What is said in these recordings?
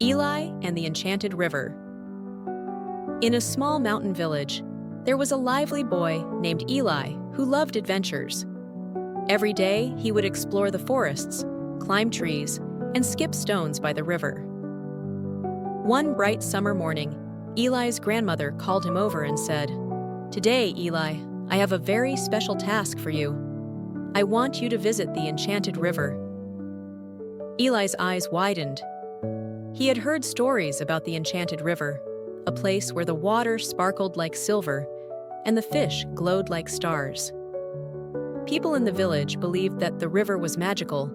Eli and the Enchanted River. In a small mountain village, there was a lively boy named Eli who loved adventures. Every day, he would explore the forests, climb trees, and skip stones by the river. One bright summer morning, Eli's grandmother called him over and said, "Today, Eli, I have a very special task for you. I want you to visit the Enchanted River." Eli's eyes widened. He had heard stories about the Enchanted River, a place where the water sparkled like silver and the fish glowed like stars. People in the village believed that the river was magical,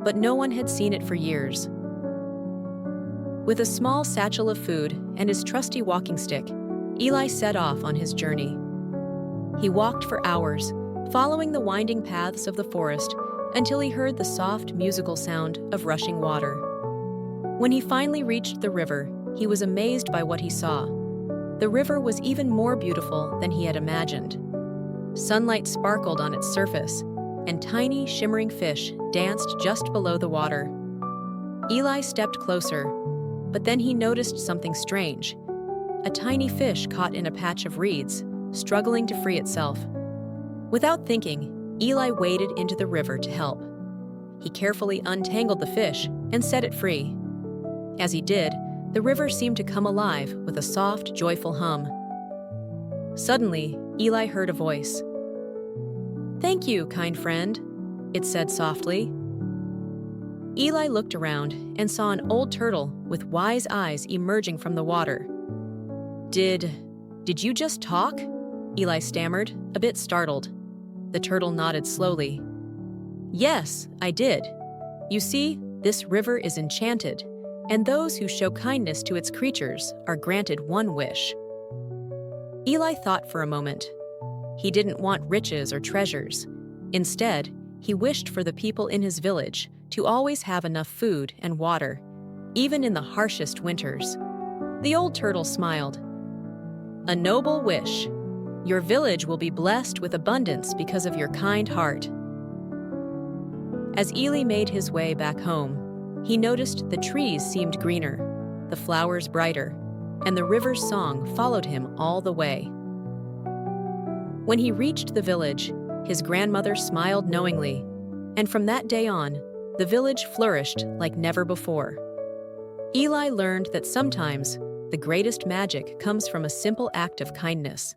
but no one had seen it for years. With a small satchel of food and his trusty walking stick, Eli set off on his journey. He walked for hours, following the winding paths of the forest until he heard the soft, musical sound of rushing water. When he finally reached the river, he was amazed by what he saw. The river was even more beautiful than he had imagined. Sunlight sparkled on its surface, and tiny, shimmering fish danced just below the water. Eli stepped closer, but then he noticed something strange. A tiny fish caught in a patch of reeds, struggling to free itself. Without thinking, Eli waded into the river to help. He carefully untangled the fish and set it free. As he did, the river seemed to come alive with a soft, joyful hum. Suddenly, Eli heard a voice. "Thank you, kind friend," it said softly. Eli looked around and saw an old turtle with wise eyes emerging from the water. Did you just talk?" Eli stammered, a bit startled. The turtle nodded slowly. "Yes, I did. You see, this river is enchanted, and those who show kindness to its creatures are granted one wish." Eli thought for a moment. He didn't want riches or treasures. Instead, he wished for the people in his village to always have enough food and water, even in the harshest winters. The old turtle smiled. "A noble wish. Your village will be blessed with abundance because of your kind heart." As Eli made his way back home, he noticed the trees seemed greener, the flowers brighter, and the river's song followed him all the way. When he reached the village, his grandmother smiled knowingly, and from that day on, the village flourished like never before. Eli learned that sometimes the greatest magic comes from a simple act of kindness.